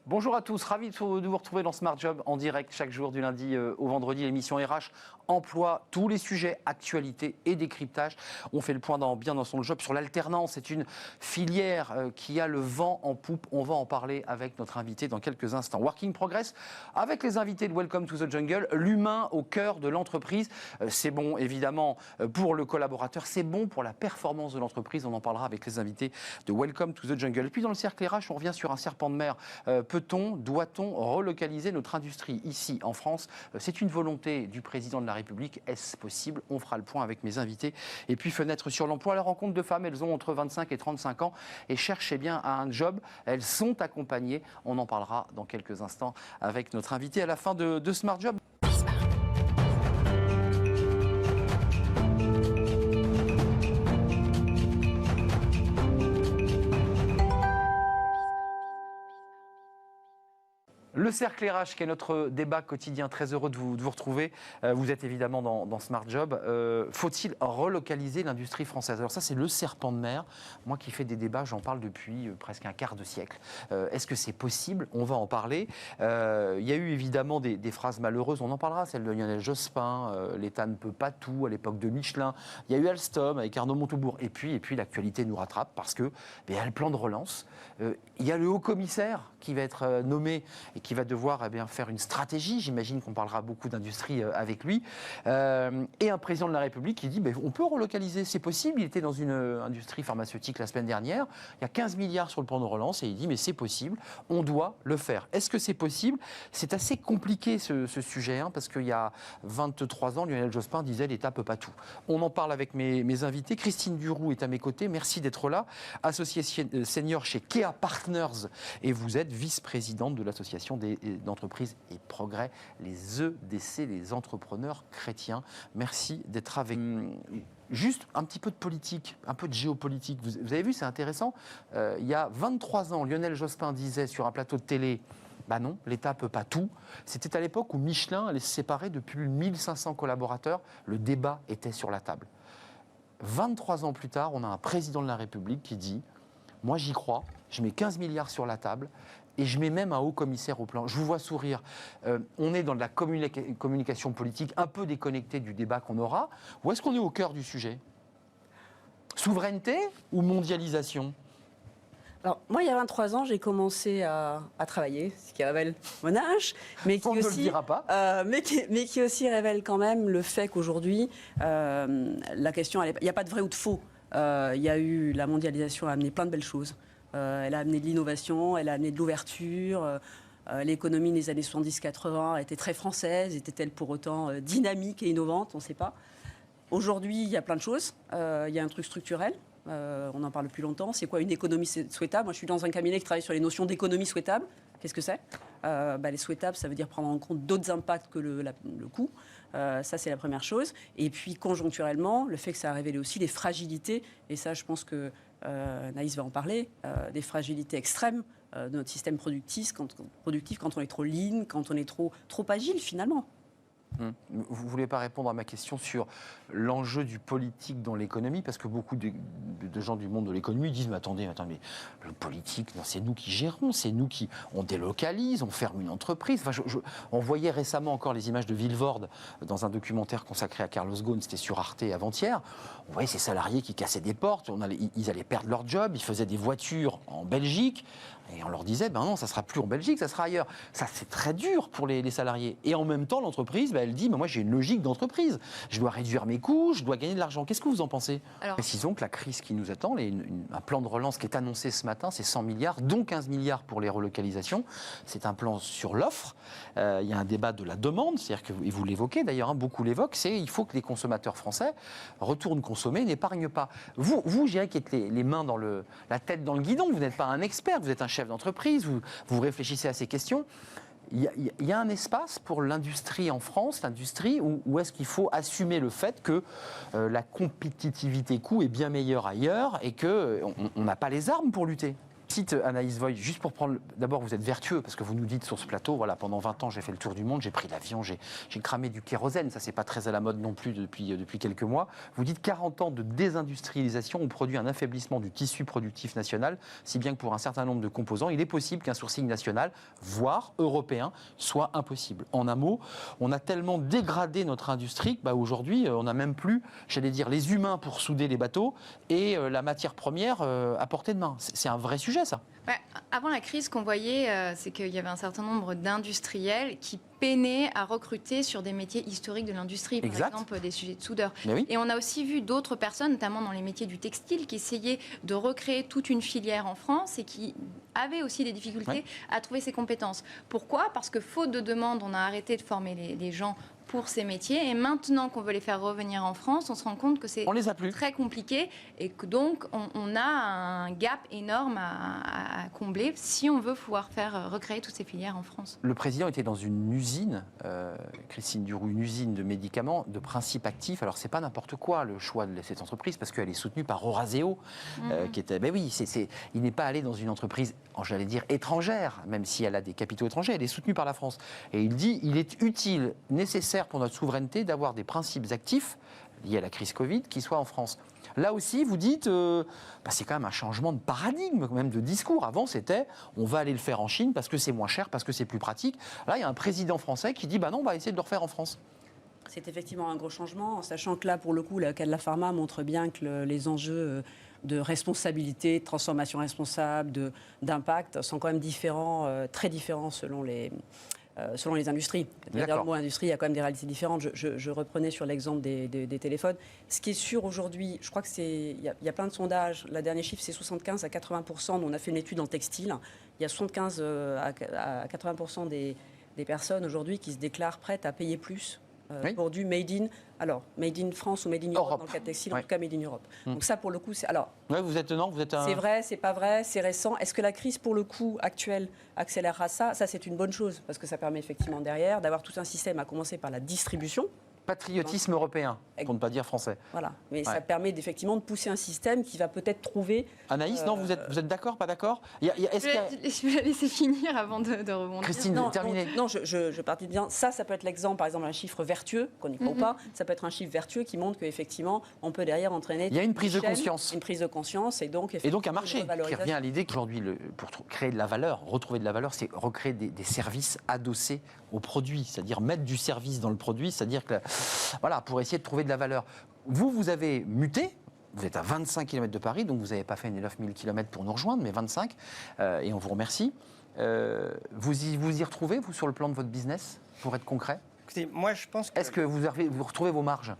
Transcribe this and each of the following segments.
Bonjour à tous, ravi de vous retrouver dans Smart Job en direct chaque jour du lundi au vendredi, l'émission RH, emploi, tous les sujets, actualité et décryptage. On fait le point bien dans son job sur l'alternance. C'est une filière qui a le vent en poupe. On va en parler avec notre invité dans quelques instants. Working Progress avec les invités de Welcome to the Jungle, l'humain au cœur de l'entreprise. C'est bon évidemment pour le collaborateur, c'est bon pour la performance de l'entreprise. On en parlera avec les invités de Welcome to the Jungle. Et puis dans le cercle RH, on revient sur un serpent de mer. Peut-on, doit-on relocaliser notre industrie ici en France? C'est une volonté du président de la République. Est-ce possible? On fera le point avec mes invités. Et puis fenêtre sur l'emploi, la rencontre de femmes, elles ont entre 25 et 35 ans et cherchent bien un job. Elles sont accompagnées. On en parlera dans quelques instants avec notre invité à la fin de Smart Job. Le cercle RH, qui est notre débat quotidien, très heureux de vous retrouver. Vous êtes évidemment dans Smart Job. Faut-il relocaliser l'industrie française? Alors ça, c'est le serpent de mer. Moi qui fais des débats, j'en parle depuis presque un quart de siècle. Est-ce que c'est possible? On va en parler. Il y a eu évidemment des phrases malheureuses, on en parlera, celle de Lionel Jospin, l'État ne peut pas tout, à l'époque de Michelin. Il y a eu Alstom avec Arnaud Montebourg. Et puis l'actualité nous rattrape parce que il y a le plan de relance. Il y a le haut-commissaire qui va être nommé et qui va devoir faire une stratégie. J'imagine qu'on parlera beaucoup d'industrie avec lui. Et un président de la République qui dit on peut relocaliser, c'est possible. Il était dans une industrie pharmaceutique la semaine dernière. Il y a 15 milliards sur le plan de relance et il dit mais c'est possible, on doit le faire. Est-ce que c'est possible? C'est assez compliqué ce sujet parce qu'il y a 23 ans, Lionel Jospin disait l'État ne peut pas tout. On en parle avec mes invités. Christine Duroux est à mes côtés. Merci d'être là. Associée senior chez Kea Partners et vous êtes vice-présidente de l'association d'entreprises et progrès, les EDC, les entrepreneurs chrétiens. Merci d'être avec nous. Juste un petit peu de politique, un peu de géopolitique. Vous avez vu, c'est intéressant. Il y a 23 ans, Lionel Jospin disait sur un plateau de télé non, l'État ne peut pas tout. C'était à l'époque où Michelin allait se séparer de plus de 1500 collaborateurs. Le débat était sur la table. 23 ans plus tard, on a un président de la République qui dit « Moi, j'y crois, je mets 15 milliards sur la table et je mets même un haut-commissaire au plan. » Je vous vois sourire. On est dans de la communication politique un peu déconnectée du débat qu'on aura. Ou est-ce qu'on est au cœur du sujet? Souveraineté ou mondialisation? Alors, moi, il y a 23 ans, j'ai commencé à travailler, ce qui révèle mon âge, mais qui on aussi, ne le dira pas. mais qui aussi révèle quand même le fait qu'aujourd'hui, la question, il n'y a pas de vrai ou de faux. Il y a eu, la mondialisation a amené plein de belles choses. Elle a amené de l'innovation, elle a amené de l'ouverture. L'économie des années 70-80 était très française, était-elle pour autant dynamique et innovante? On ne sait pas. Aujourd'hui, il y a plein de choses. Il y a un truc structurel. On en parle depuis longtemps. C'est quoi une économie souhaitable? Moi, je suis dans un cabinet qui travaille sur les notions d'économie souhaitable. Qu'est-ce que c'est? Les souhaitables, ça veut dire prendre en compte d'autres impacts que le coût. Ça, c'est la première chose. Et puis, conjoncturellement, le fait que ça a révélé aussi des fragilités. Et ça, je pense que Naïs va en parler. Des fragilités extrêmes de notre système productif quand on est trop lean, quand on est trop agile, finalement. Vous ne voulez pas répondre à ma question sur l'enjeu du politique dans l'économie, parce que beaucoup de gens du monde de l'économie disent mais attendez, mais le politique, c'est nous qui gérons, c'est nous qui on délocalise, on ferme une entreprise. On voyait récemment encore les images de Vilvoorde dans un documentaire consacré à Carlos Ghosn, c'était sur Arte avant-hier. On voyait ces salariés qui cassaient des portes, ils allaient perdre leur job, ils faisaient des voitures en Belgique. Et on leur disait, non, ça ne sera plus en Belgique, ça sera ailleurs. Ça, c'est très dur pour les salariés. Et en même temps, l'entreprise, elle dit, moi, j'ai une logique d'entreprise. Je dois réduire mes coûts, je dois gagner de l'argent. Qu'est-ce que vous en pensez? Précisons que la crise qui nous attend, un plan de relance qui est annoncé ce matin, c'est 100 milliards, dont 15 milliards pour les relocalisations. C'est un plan sur l'offre. Il y a un débat de la demande, c'est-à-dire que, et vous l'évoquez d'ailleurs, beaucoup l'évoquent, c'est il faut que les consommateurs français retournent consommer, n'épargnent pas. Vous je dirais, qui êtes les mains dans la tête dans le guidon, vous n'êtes pas un expert, vous êtes un chef d'entreprise, vous réfléchissez à ces questions. Il y a un espace pour l'industrie en France, l'industrie, où est-ce qu'il faut assumer le fait que la compétitivité coût est bien meilleure ailleurs et qu'on n'a pas les armes pour lutter? Cite Anaïs Voy, juste pour prendre. D'abord, vous êtes vertueux parce que vous nous dites sur ce plateau, voilà, pendant 20 ans, j'ai fait le tour du monde, j'ai pris l'avion, j'ai cramé du kérosène. Ça, c'est pas très à la mode non plus depuis quelques mois. Vous dites 40 ans de désindustrialisation ont produit un affaiblissement du tissu productif national, si bien que pour un certain nombre de composants, il est possible qu'un sourcing national, voire européen, soit impossible. En un mot, on a tellement dégradé notre industrie que aujourd'hui, on n'a même plus, j'allais dire, les humains pour souder les bateaux et la matière première à portée de main. C'est un vrai sujet, ça. Ouais, avant la crise, ce qu'on voyait, c'est qu'il y avait un certain nombre d'industriels qui peinaient à recruter sur des métiers historiques de l'industrie, par exemple des sujets de soudeur. Oui. Et on a aussi vu d'autres personnes, notamment dans les métiers du textile, qui essayaient de recréer toute une filière en France et qui avaient aussi des difficultés à trouver ces compétences. Pourquoi ? Parce que faute de demande, on a arrêté de former les gens pour ces métiers. Et maintenant qu'on veut les faire revenir en France, on se rend compte que c'est très compliqué et que donc on a un gap énorme à combler si on veut pouvoir faire recréer toutes ces filières en France. Le président était dans une usine, Christine Duroux, une usine de médicaments, de principes actifs. Alors, c'est pas n'importe quoi le choix de cette entreprise parce qu'elle est soutenue par Oraseo, qui était. Ben oui, il n'est pas allé dans une entreprise, j'allais dire étrangère, même si elle a des capitaux étrangers. Elle est soutenue par la France. Et il dit, il est utile, nécessaire pour notre souveraineté d'avoir des principes actifs liés à la crise Covid qui soient en France. Là aussi, vous dites, c'est quand même un changement de paradigme, même de discours. Avant, c'était, on va aller le faire en Chine parce que c'est moins cher, parce que c'est plus pratique. Là, il y a un président français qui dit, non, on va essayer de le refaire en France. C'est effectivement un gros changement, en sachant que là, pour le coup, le cas de la pharma montre bien que les enjeux de responsabilité, de transformation responsable, d'impact sont quand même différents, très différents selon les industries. Dans le mot industrie, il y a quand même des réalités différentes. Je reprenais sur l'exemple des téléphones. Ce qui est sûr aujourd'hui, je crois il y a plein de sondages. Le dernier chiffre, c'est 75 à 80%. On a fait une étude en textile. Il y a 75 à 80% des personnes aujourd'hui qui se déclarent prêtes à payer plus pour du made in France ou made in Europe dans le cas textile, en tout cas made in Europe. Donc ça, pour le coup, c'est... Alors, vous êtes c'est vrai, c'est pas vrai, c'est récent. Est-ce que la crise, pour le coup, actuelle, accélérera ça ? Ça, c'est une bonne chose, parce que ça permet effectivement derrière d'avoir tout un système, à commencer par la distribution. Patriotisme européen, pour ne pas dire français. Voilà, mais ça permet effectivement de pousser un système qui va peut-être trouver... Anaïs, non, vous êtes d'accord, pas d'accord ? Je vais la laisser finir avant de rebondir. Christine, terminez. Non, je partais bien. Ça peut être l'exemple, par exemple, un chiffre vertueux, qu'on n'y croit pas. Ça peut être un chiffre vertueux qui montre qu'effectivement, on peut derrière entraîner... Il y a une prise de conscience. Une prise de conscience, et donc un marché qui revient à l'idée qu'aujourd'hui, pour créer de la valeur, retrouver de la valeur, c'est recréer des services adossés au produit, c'est-à-dire mettre du service dans le produit, c'est-à-dire que, pour essayer de trouver de la valeur. Vous avez muté, vous êtes à 25 km de Paris, donc vous n'avez pas fait les 9000 km pour nous rejoindre, mais 25, et on vous remercie. Vous y retrouvez, vous, sur le plan de votre business, pour être concret ? Écoutez, moi, je pense que... Est-ce que vous retrouvez vos marges ?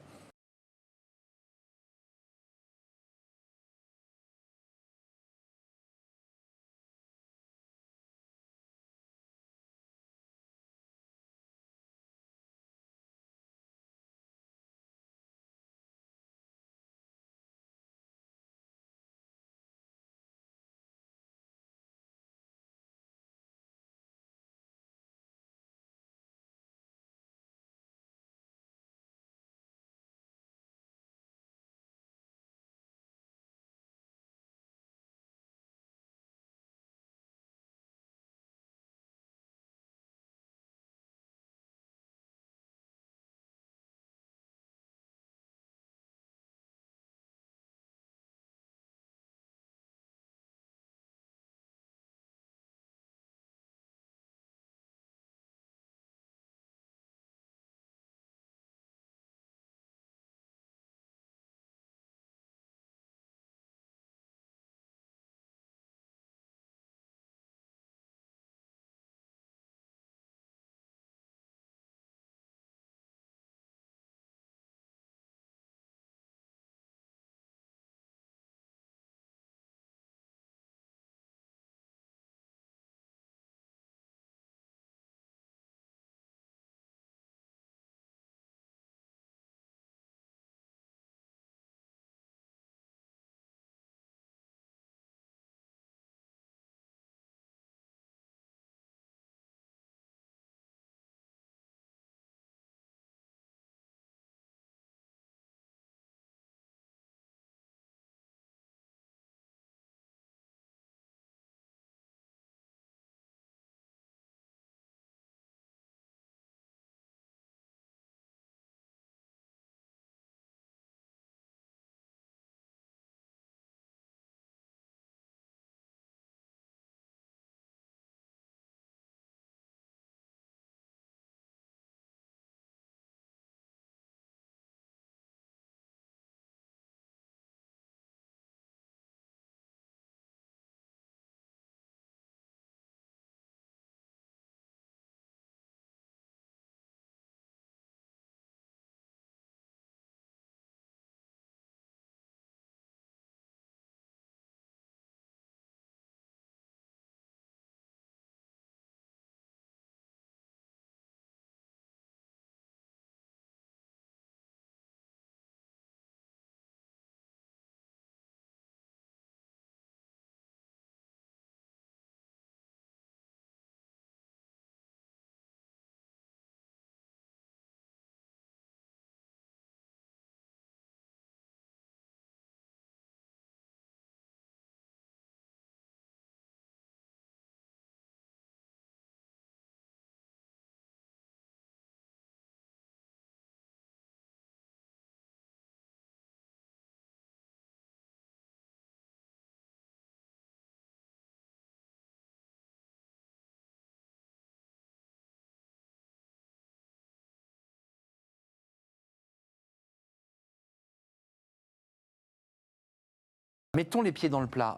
Mettons les pieds dans le plat.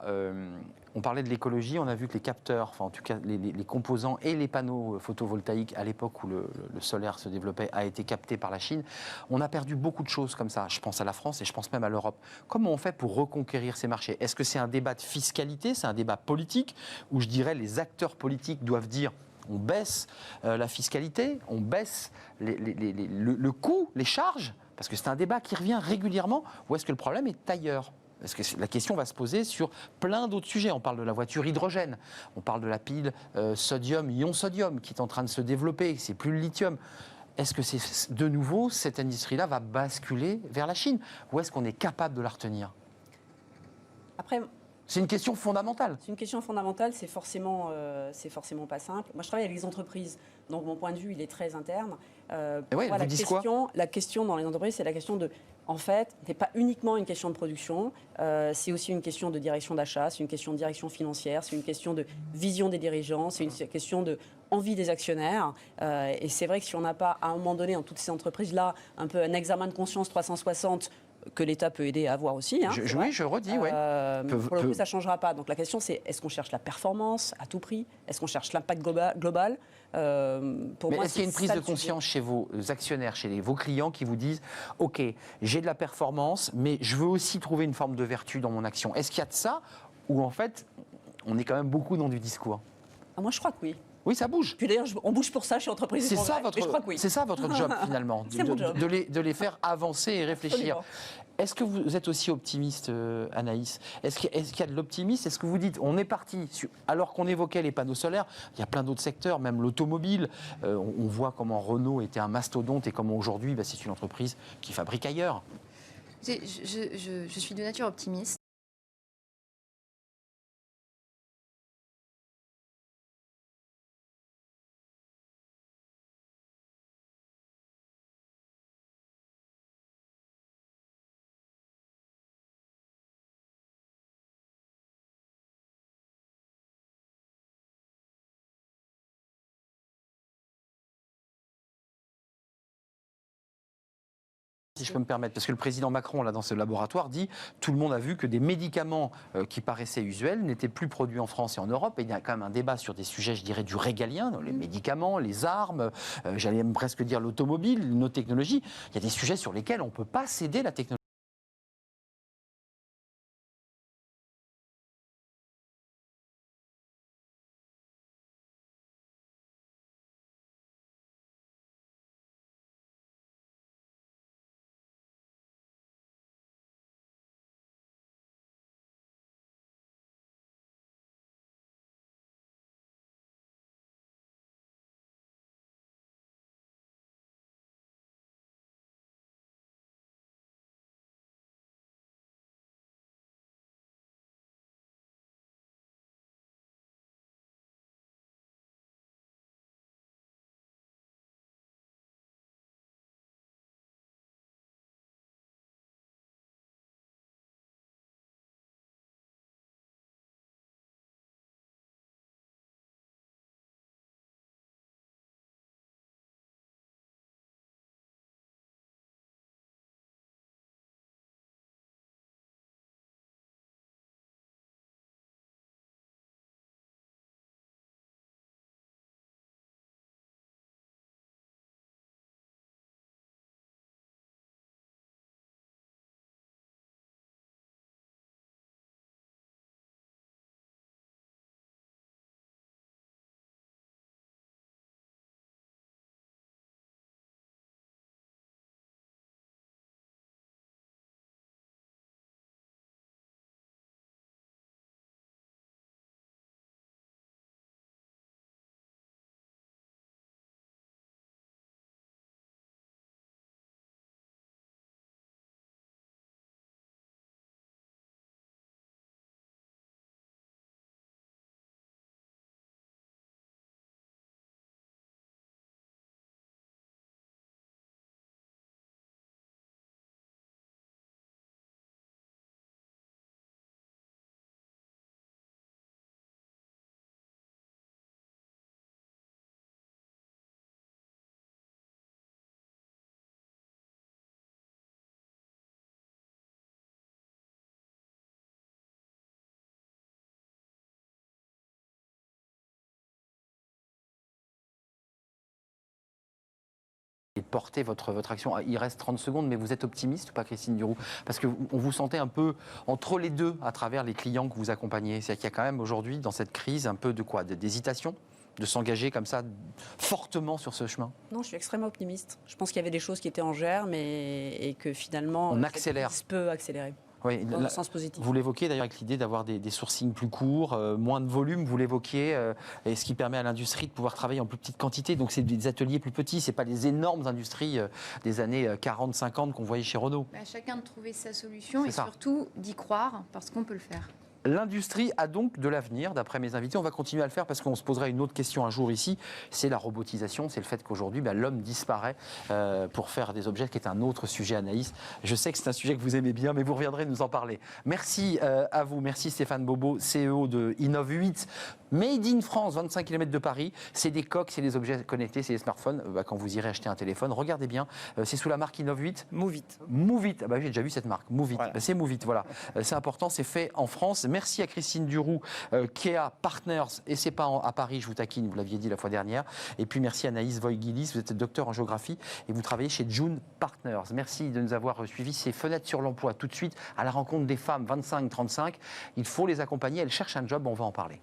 On parlait de l'écologie, on a vu que les capteurs, enfin en tout cas les composants et les panneaux photovoltaïques à l'époque où le solaire se développait a été capté par la Chine. On a perdu beaucoup de choses comme ça. Je pense à la France et je pense même à l'Europe. Comment on fait pour reconquérir ces marchés? Est-ce que c'est un débat de fiscalité, c'est un débat politique où je dirais les acteurs politiques doivent dire on baisse la fiscalité, on baisse le coût, les charges, parce que c'est un débat qui revient régulièrement, ou est-ce que le problème est ailleurs? Parce que la question va se poser sur plein d'autres sujets. On parle de la voiture hydrogène, on parle de la pile ion sodium qui est en train de se développer, c'est plus le lithium. Est-ce que c'est de nouveau cette industrie-là va basculer vers la Chine? Ou est-ce qu'on est capable de la retenir? Après, c'est une question fondamentale. C'est une question fondamentale, c'est forcément pas simple. Moi, je travaille avec les entreprises, donc mon point de vue, il est très interne. Oui, la question dans les entreprises, c'est la question de, en fait, n'est pas uniquement une question de production, c'est aussi une question de direction d'achat, c'est une question de direction financière, c'est une question de vision des dirigeants, c'est une question de envie des actionnaires. Et c'est vrai que si on n'a pas, à un moment donné, dans toutes ces entreprises-là, un peu un examen de conscience 360, que l'État peut aider à avoir aussi. Hein, oui, je redis, oui. Pour le coup, ça ne changera pas. Donc la question, c'est est-ce qu'on cherche la performance à tout prix? Est-ce qu'on cherche l'impact global? Mais est-ce qu'il y a une prise de conscience chez vos actionnaires, chez vos clients qui vous disent « Ok, j'ai de la performance, mais je veux aussi trouver une forme de vertu dans mon action ». Est-ce qu'il y a de ça ou en fait, on est quand même beaucoup dans du discours? Moi, je crois que oui. Oui, ça bouge. Puis d'ailleurs, on bouge pour ça chez Entreprises et Progrès. Je crois que oui. C'est ça votre job finalement, de les faire avancer et réfléchir. Absolument. Est-ce que vous êtes aussi optimiste, Anaïs? Est-ce qu'il y a de l'optimisme? Est-ce que vous dites, on est parti, alors qu'on évoquait les panneaux solaires, il y a plein d'autres secteurs, même l'automobile. On voit comment Renault était un mastodonte et comment aujourd'hui, c'est une entreprise qui fabrique ailleurs. Je suis de nature optimiste. Si je peux me permettre, parce que le président Macron, là, dans ce laboratoire, dit tout le monde a vu que des médicaments qui paraissaient usuels n'étaient plus produits en France et en Europe. Et il y a quand même un débat sur des sujets, je dirais, du régalien, les médicaments, les armes, j'allais même presque dire l'automobile, nos technologies. Il y a des sujets sur lesquels on ne peut pas céder la technologie. porter votre action. Il reste 30 secondes, mais vous êtes optimiste ou pas, Christine Duroux? Parce qu'on vous sentait un peu entre les deux à travers les clients que vous accompagnez. C'est-à-dire qu'il y a quand même aujourd'hui, dans cette crise, un peu de quoi? D'hésitation? De s'engager comme ça fortement sur ce chemin? Non, je suis extrêmement optimiste. Je pense qu'il y avait des choses qui étaient en germe et que finalement, on accélère. Ça peut accélérer. Oui, dans le sens positif. Vous l'évoquez d'ailleurs avec l'idée d'avoir des sourcings plus courts, moins de volume, vous l'évoquiez, et ce qui permet à l'industrie de pouvoir travailler en plus petite quantité. Donc c'est des ateliers plus petits, c'est pas les énormes industries des années 40-50 qu'on voyait chez Renault. Chacun de trouver sa solution et ça. Surtout d'y croire parce qu'on peut le faire. L'industrie a donc de l'avenir, d'après mes invités. On va continuer à le faire parce qu'on se posera une autre question un jour ici. C'est la robotisation, c'est le fait qu'aujourd'hui, l'homme disparaît pour faire des objets, qui est un autre sujet, Anaïs. Je sais que c'est un sujet que vous aimez bien, mais vous reviendrez nous en parler. Merci à vous. Merci Stéphane Bobo, CEO de Innov8. Made in France, 25 km de Paris. C'est des coques, c'est des objets connectés, c'est des smartphones. Quand vous irez acheter un téléphone, regardez bien. C'est sous la marque Innov8. Move-it. Move-it. J'ai déjà vu cette marque. Move-it. Voilà. C'est Move-it, voilà. C'est important, c'est fait en France. Merci à Christine Duroux, Kea Partners, et c'est pas à Paris, je vous taquine, vous l'aviez dit la fois dernière. Et puis merci Anaïs Voigilis, vous êtes docteur en géographie et vous travaillez chez June Partners. Merci de nous avoir suivis. Ces fenêtres sur l'emploi, tout de suite à la rencontre des femmes 25-35. Il faut les accompagner, elles cherchent un job, on va en parler.